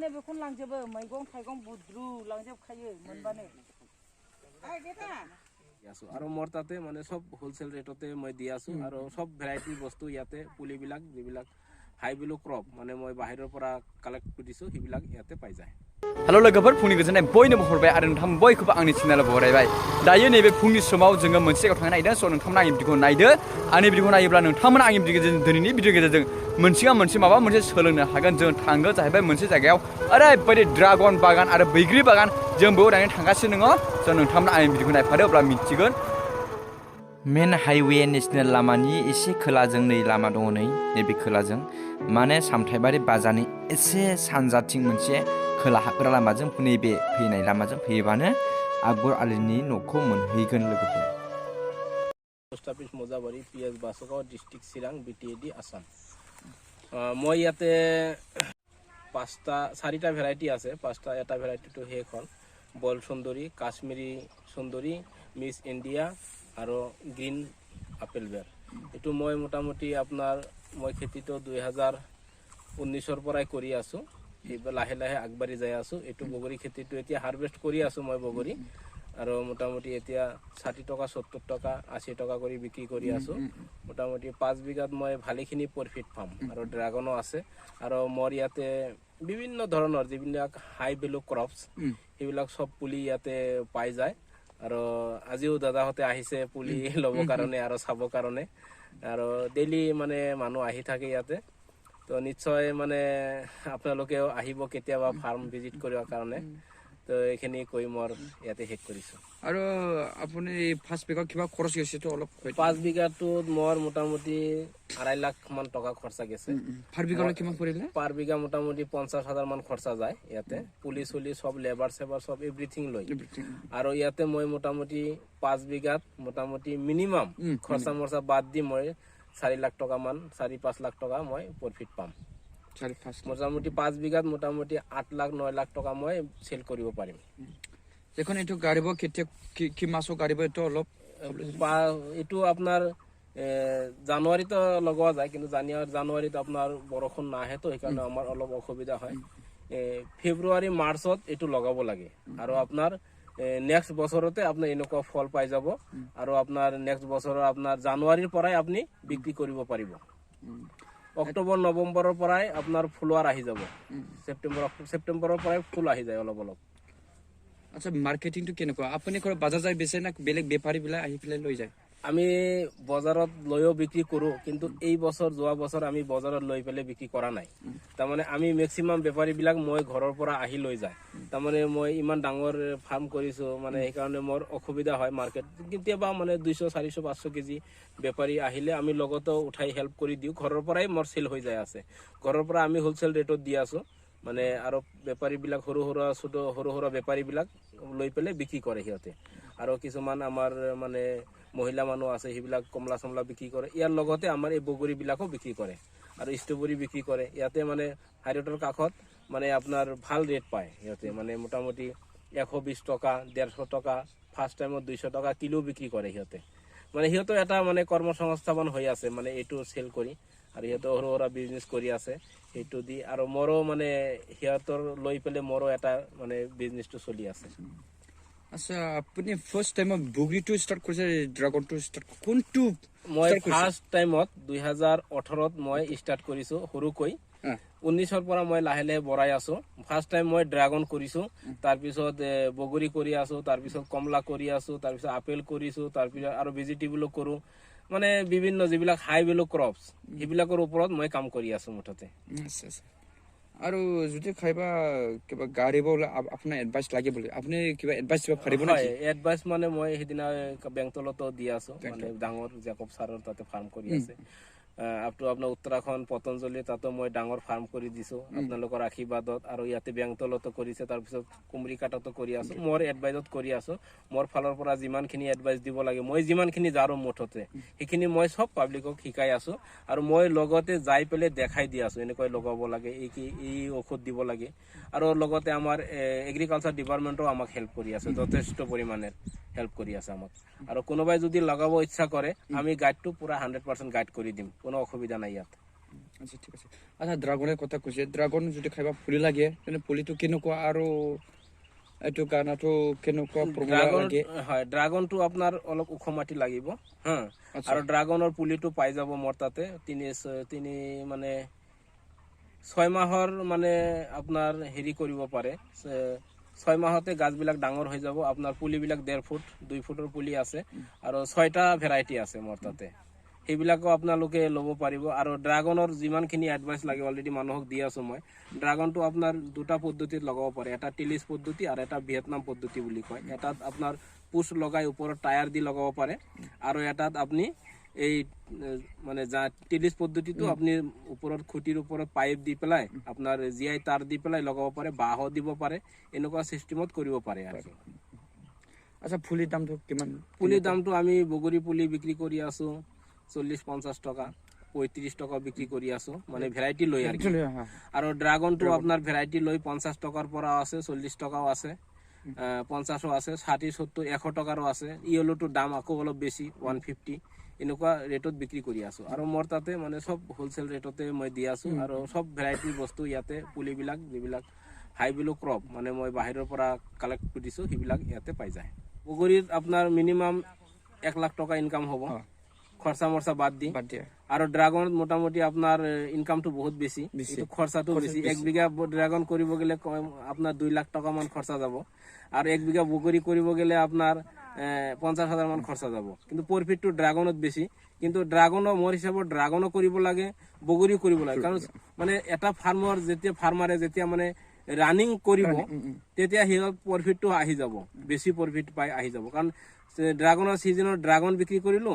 मोनबानो बेखौनो लांजोबो मैगं थाइगं बुद्रु लांजोबखायो मोनबानो আৰু মোৰ তাতে মানে সব হোলসেল ৰেটতে মই দি আছো আৰু সব ভেৰাইটি বস্তু ইয়াতে পুলিবিলাক যিবিলাক হাই ভেলু ক্ৰপ মানে মই বাহিৰৰ পৰা কালেক্ট কৰিছো সেইবিলাক ইয়াতে পাই যায় हेलो लोगोफोर फुंनि गोजोननाय बयनोबो हरबाय आरो नोंथां बयखौबो आंनि चेनेलाव बरायबाय दायो नैबे फुंनि समाव जोङो मोनसे जायगायाव थांनो नागिरदों स' नोंथांमोना आंनि भिडिअखौ नायदो आंनि भिडिअखौ नायोब्ला नोंथांमोना आंनि दिनैनि भिडिअ गेजेरजों मोनसे माबा मोनसे सोलोंनो हागोन जों थांगोन जाहैबाय मोनसे जायगायाव ओरैबायदि ड्रागन बागान आरो बैग्रि बागान जों बेयाव दायो थांगासिनो दङ स' नोंथांमोना आंनि भिडिअखौ नायफादो अब्ला मिथिगोन मेन हाइवे नेशनेल लामानि एसे खोलाजों नै लामा दङ नैबे खोलाजों माने सामथाइबारि बाजारनि एसे सानजाथिं मोनसे खोला हाबग्रा लामाजों नैबे फैनाय लामाजों फैयोबानो आकबर आलीनि न'खौ मोनहैगोन लोगोफोर post office Mojabari PS Basugaon district Chirang BTAD Assam মই ইয়াতে চাৰিটা ভেৰাইটি আছে পাঁচটা এটা ভেৰাইটিটো শেষ হ'ল বল সুন্দৰী কাশ্মীৰী সুন্দৰী মিস ইণ্ডিয়া আৰু গ্ৰীণ আপেল বেৰ এইটো মই মোটামুটি আপোনাৰ মই খেতিটো 2019 পৰাই কৰি আছো এইবাৰ লাহে লাহে আগবাঢ়ি যাই আছো এইটো বগৰী খেতিটো এতিয়া হাৰভেষ্ট কৰি আছো মই বগৰী আৰু মোটামুটি এতিয়া 60 টকা 70 টকা 80 টকা কৰি বিক্ৰী কৰি আছো মোটামুটি 5 বিঘাত মই ভালেখিনি প্ৰফিট পাম আৰু ড্ৰাগনো আছে আৰু মোৰ ইয়াতে বিভিন্ন ধৰণৰ যিবিলাক হাই ভেলু ক্ৰপছ সেইবিলাক সব পুলি ইয়াতে পাই যায় আৰু আজিও দাদাহতে আহিছে পুলি ল'ব কাৰণে আৰু চাব কাৰণে আৰু ডেইলি মানে মানুহ আহি থাকে ইয়াতে তো নিশ্চয় মানে আপোনালোকেও আহিব কেতিয়াবা ফাৰ্ম ভিজিট কৰিবৰ কাৰণে তো এখিনি কৈ মোৰ ইয়াতে শেষ কৰিছো আৰু আপুনি 5 বিঘা কিবা খৰচ গৈছে তো অলপ 5 বিঘাটোত মোৰ মোটামুটি 2.5 লাখ মান টকা খৰচা গৈছে 4 বিঘালৈ কিমান পৰিলে পাৰ বিঘা মোটামুটি 50,000 মান খৰচা যায় ইয়াতে পুলিচ চলি সব লেবাৰ সেবাৰ সব এভৰিথিং লৈ আৰু ইয়াতে মই মোটামুটি 5 বিঘাত মোটামুটি মিনিমাম খৰচা মৰচা বাদ দি মই 4 লাখ টকা মান 4-5 লাখ টকা মই প্ৰফিট পাম 4-5 মোটামুটি 5 বিঘাত মোটামুটি 8 লাখ 9 লাখ টকা মই সেল কৰিব পাৰিম এখন এটো গাড়ীব কেতিয়া কি মাসো গাড়ীব এটো অলপ এটো আপোনাৰ জানুৱাৰীতে লগোৱা যায় কিন্তু জানুৱাৰীত আপোনাৰ বৰষুণ নাহে তো সেইকাৰণে আমাৰ অলপ অসুবিধা হয় ফেব্ৰুৱাৰী মাৰ্চত এটো লগাব লাগে আৰু আপোনাৰ নেক্সট বছৰতে আপনি এনেকুৱা ফল পাই যাব আৰু আপোনাৰ নেক্সট বছৰৰ আপোনাৰ জানুৱাৰীৰ পৰাই আপনি বিক্ৰী কৰিব পাৰিব অক্টোবৰ নৱেম্বৰৰ পৰাই আপোনাৰ ফুলৱাৰ আহি যাব সেপ্টেম্বৰৰ পৰাই ফুল আহি যায় অলপ অলপ আচ্ছা মাৰ্কেটিং তো কেনেকুৱা আপুনি কোন বাজাৰ যায় বেছে না বেলেগ বেপাৰী বিলা আহি পেলাই লৈ যায় আমি বজাৰত লৈও বিক্ৰী কৰো কিন্তু এই বছৰ যোৱা বছৰ আমি বজাৰত লৈ পেলে বিক্ৰী কৰা নাই তাৰ মানে আমি ম্যাক্সিমাম বেপাৰী বিলাক মই ঘৰৰ পৰা আহি লৈ যায় তাৰ মানে মই ইমান ডাঙৰ ফাৰ্ম কৰিছো মানে এই কাৰণে মোৰ অসুবিধা হয় মাৰ্কেট কেতিয়াবা মানে 200 400 500 কেজি বেপাৰী আহিলে আমি লগতো উঠাই হেল্প কৰি দিও ঘৰৰ পৰাই মোৰ সেল হৈ যায় আছে ঘৰৰ পৰা আমি হোলসেল ৰেটত দি আছো মানে আৰু বেপাৰী বিলাক সৰু সৰু বেপাৰী বিলাক লৈ পেলে বিক্ৰী কৰে হিয়তে আৰু কিছুমান আমাৰ মানে মহিলা মানুহ আছে হিবিলাক কমলা সমলা বিক্ৰী কৰে ইয়াৰ লগতে আমাৰ এই বগৰী বিলাকো বিক্ৰী কৰে আৰু ষ্ট্ৰবেৰী বিক্ৰী কৰে ইয়াতে মানে হাইৰোডৰ কাখত মানে আপোনাৰ ভাল ৰেট পায় ইয়াতে মানে মোটামুটি 120 টকা 150 টকা ফাৰ্স্ট টাইমত 200 টকা কিলো বিক্ৰী কৰে হিয়তে মানে হিয়তো এটা মানে কৰ্মসংস্থাপন হৈ আছে মানে এটো সেল কৰি আৰু হিয়তো সৰু বিজনেস কৰি আছে এটো দি আৰু মৰো মানে হিয়তৰ লৈ পেলে মৰো এটা মানে বিজনেসটো চলি আছে আচ্ছা আপুনি ফাৰ্স্ট টাইম বগৰী টু স্টাৰ্ট কৰিছে ড্ৰাগন টু স্টাৰ্ট কোনটো মই ফাৰ্স্ট টাইমত 2018 ত মই স্টাৰ্ট কৰিছো সৰুকৈ 19 ৰ পৰা মই লাহে লাহে বঢ়াই আছো ফাৰ্স্ট টাইম মই ড্ৰাগন কৰিছো তাৰ পিছত বগৰী কৰি আছো তাৰ পিছত কমলা কৰি আছো তাৰ পিছত আপেল কৰিছো তাৰ পিছত আৰু ভেজিটেবল কৰো মানে বিভিন্ন যিবিলাক হাই ভেলু ক্ৰপছ হিবিলাকৰ ওপৰত মই কাম কৰি আছো মুঠতে আৰু যদি খাইবা কিবা গাড়ী বলে আপোনাৰ এডভাইস লাগে বলে আপুনি কিবা এডভাইস দিব পাৰিব নেকি এডভাইস মানে মই হেদিনা বেংতলতো দি আছো মানে ডাঙৰ জেকব সাৰৰ তাতে ফাৰ্ম কৰি আছে আপ টু আপোনাৰ উত্তৰাখণ্ড পতঞ্জলি তাতো মই ডাঙৰ ফাৰ্ম কৰি দিছো আপোনালোকৰ আশীৰ্বাদত আৰু ইয়াতে বেংতলতো কৰিছে তাৰ পিছত কুমৰিকাটাতো কৰি আছো মোৰ এডভাইসত কৰি আছো মোৰ ফালৰ পৰা যিমানখিনি এডভাইস দিব লাগে মই যিমানখিনি জাৰো মুঠতে সেইখিনি মই সব পাব্লিকক শিকাই আছো আৰু মই লগতে যাই পেলে দেখাই দি আছো এনেকৈ লগাব লাগে এই ঔষধ দিব লাগে আৰু লগতে আমাৰ এগ্ৰিকালচাৰ ডিপাৰ্টমেন্টও আমাক হেল্প কৰি আছে যথেষ্ট পৰিমাণে হেল্প কৰি আছে আমাক আৰু কোনোবাই যদি লগাব ইচ্ছা কৰে আমি গাইডটো পুৰা 100% গাইড কৰি দিম কোনো অসুবিধা নাই ইয়াত আচ্ছা ঠিক আছে আচ্ছা ড্ৰাগনেৰ কথা কৈছে ড্ৰাগন যদি খাইবা ফুলি লাগে তেনে ফুলিটো কেনেকুৱা আৰু এইটো গানাটো কেনেকুৱা প্ৰমোলা লাগে হয় ড্ৰাগনটো আপোনাৰ অলপ ওখ মাটি লাগিব হা আৰু ড্ৰাগনৰ পুলিটো পাই যাব মোৰ তাতে তিনি মানে 6 মাহৰ মানে আপোনাৰ হেৰি কৰিব পাৰে 6 মাহতে গাছবিলাক ডাঙৰ হৈ যাব আপোনাৰ পুলিবিলাক 1.5 ফুট 2 ফুটৰ পুলি আছে আৰু 6টা ভেৰাইটি আছে মোৰ তাতে সেইবিলাকো আপোনালোকে ল'ব পাৰিব আৰু ড্ৰাগনৰ যিমানখিনি এডভাইস লাগে অলৰেডি মানুহক দি আছো মই ড্ৰাগনটো আপোনাৰ দুটা পদ্ধতিত লগাব পাৰে এটা টিলিছ পদ্ধতি আৰু এটা ভিয়েটনাম পদ্ধতি বুলি কয় এটাত আপোনাৰ পুছ লগাই ওপৰত টায়াৰ দি লগাব পাৰে আৰু এটাত আপুনি এই মানে টিলিছ পদ্ধতিটো আপুনি ওপৰত খুঁটিৰ ওপৰত পাইপ দি পেলাই আপোনাৰ জিআই তাৰ দি পেলাই লগাব পাৰে বাহ দিব পাৰে এনেকুৱা সিস্টেমত কৰিব পাৰে আৰু আচ্ছা ফুলিৰ দামটো কিমান পুলিৰ দামটো আমি বগৰী পুলি বিক্ৰী কৰি আছো 40-50 টাকা 35 টাকা বিক্ৰী কৰি আছো মানে ভেৰাইটি লৈ আৰু ড্ৰাগনটো আপোনাৰ ভেৰাইটি লৈ 50 টাকাৰ পৰা আছে 40 টাকাও আছে 50ও আছে 60-70 100 টাকাৰো আছে ইয়েলোটো দাম আকৌ অলপ বেছি 150 এনেকুৱা ৰেটত বিক্ৰী কৰি আছো আৰু মোৰ তাতে মানে সব হোলসেল ৰেটতে মই দি আছো আৰু সব ভেৰাইটিৰ বস্তু ইয়াতে পুলিবিলাক যিবিলাক হাই ভ্যালু ক্ৰপ মানে মই বাহিৰৰ পৰা কালেক্ট কৰিছো সেইবিলাক ইয়াতে পাই যায় বগৰীত আপোনাৰ মিনিমাম 1 লাখ টাকা ইনকাম হ'ব খৰচা মৰচা বাদ দি আৰু ড্ৰাগন মোটামুটি আপোনাৰ ইনকামটো বহুত বেছি এটো খৰচাটো বেছি 1 বিঘা ড্ৰাগন কৰিব গলে আপোনাৰ 2 লাখ টাকা মান খৰচা যাব আৰু 1 বিঘা বগৰী কৰিব গলে আপোনাৰ 50,000 মান খৰচা যাব কিন্তু প্ৰফিটটো ড্ৰাগনত বেছি কিন্তু ড্ৰাগনৰ মোৰ হিচাপত ড্ৰাগনো কৰিব লাগে বগৰী কৰিব লাগে কাৰণ মানে এটা ফাৰ্মাৰে যেতিয়া মানে ৰানিং কৰিব তেতিয়া হিৰ প্ৰফিটটো আহি যাব বেছি প্ৰফিট পাই আহি যাব কাৰণ ড্ৰাগনৰ সিজনত ড্ৰাগন বিক্ৰী কৰিলো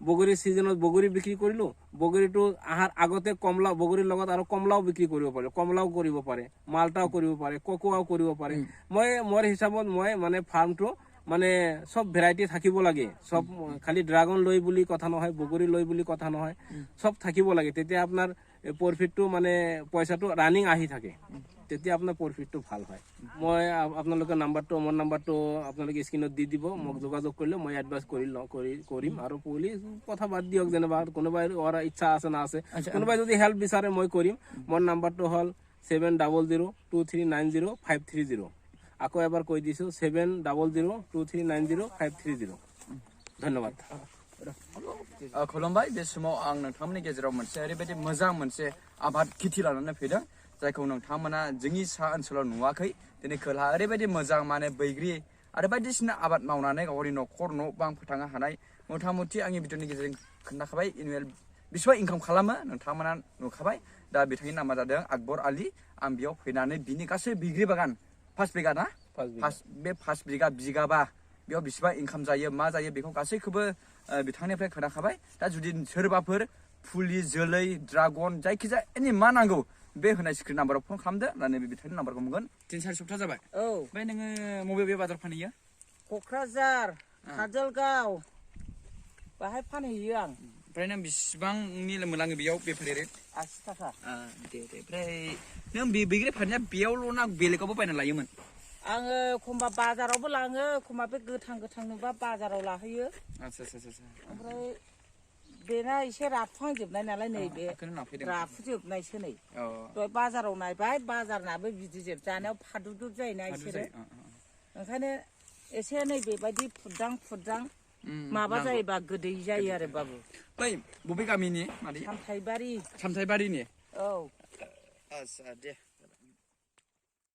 বগৰীৰ সিজনত বগৰী বিক্ৰী কৰিলো বগৰীটো আহাৰ আগতে কমলা বগৰীৰ লগত আৰু কমলাও বিক্ৰী কৰিব পাৰে কমলাও কৰিব পাৰে মালটাও কৰিব পাৰে কোকোৱাও কৰিব পাৰে মই মোৰ হিচাপত মই মানে ফাৰ্মটো মানে সব ভেৰাইটি থাকিব লাগে সব খালি ড্ৰাগন লৈ বুলি কথা নহয় বগৰী লৈ বুলি কথা নহয় সব থাকিব লাগে তেতিয়া আপোনাৰ প্ৰফিটটো মানে পইচাটো ৰানিং আহি থাকে তেতিয়া আপোনাৰ প্ৰফিটটো ভাল হয় মই আপোনালোকৰ নাম্বাৰটো মোৰ নাম্বাৰটো আপোনালোকে স্ক্ৰিনত দি দিব মোক যোগাযোগ কৰিলে মই এডভাইস কৰিম আৰু পুলি কথা বাদ দিয়ক যেনেবা কোনোবাই ওৰ ইচ্ছা আছে না আছে কোনোবাই যদি হেল্প বিচাৰে মই কৰিম মোৰ নাম্বাৰটো হল 7002390530 আকৌ এবাৰ কৈ দিছো 7002390530 ধন্যবাদ खुलुमबाय बे समाव आं नोंथांमोननि गेजेराव मोनसे ओरैबायदि मोजां मोनसे आबाद खेथि लानानै फैदों जायखौ नोंथांमोना जोंनि सा ओनसोलाव नुवाखै दिनै खोला ओरैबायदि मोजां माने बैग्रि आरो बायदिसिना आबाद मावनानै गावनि न'खर न' बां फोथांनो हानाय मथा-मथि आंनि भिडिअनि गेजेरजों खोन्थाखाबाय एनुवेल बेसेबां इनकाम खालामो नोंथांमोना नुखाबाय दा बिथांनि नामा जादों আকबर आली आं बेयाव फैनानै बिनि गासै बैग्रि बागान 5 बिघा ना 5 बिघा बिगाबा बेयाव बेसेबां इनकाम जायो मा जायो बेखौ गासैखौबो बिथांनिफ्राय खोनाखाबाय दा जुदि सोरबाफोर फुलि जोलै ड्रागन जायखिजाया एनि मा नांगौ बे होनाय स्क्रिन नाम्बाराव फन खालामदो होननानै बे बिथांनि नाम्बारखौ मोनगोन 3-4 सप्ताह जाबाय औ ओमफ्राय नोङो मबे बाजाराव फानहैयो क'क्राझार काजलगाव बाहाय फानहैयो आं ओमफ्राय नों बेसेबांनि मोनलाङो बेयाव बेफारि रेट 80 थाखा दे ओमफ्राय नों बे बैग्रि फाननाया बेयावल' ना बेलेगावबो बायना लायोमोन आङो एखमबा बाजारावबो लाङो एखमबा बे गोथां नुबा बाजाराव लाहैयो आच्छा ओमफ्राय बेना एसे राफुहांजोबनाय नालाय नैबे राफुजोबनायसो नै दहाय बाजाराव नायबाय बाजारनाबो बिदिजोब जानायाव फादुब जायोना इसोरो ओंखायनो एसे नैबेबायदि फुरदां माबा जायोबा गोदै जायो आरो बाबु बै बबे गामिनि मादै सामथाइबारिनि औ आच्छा दे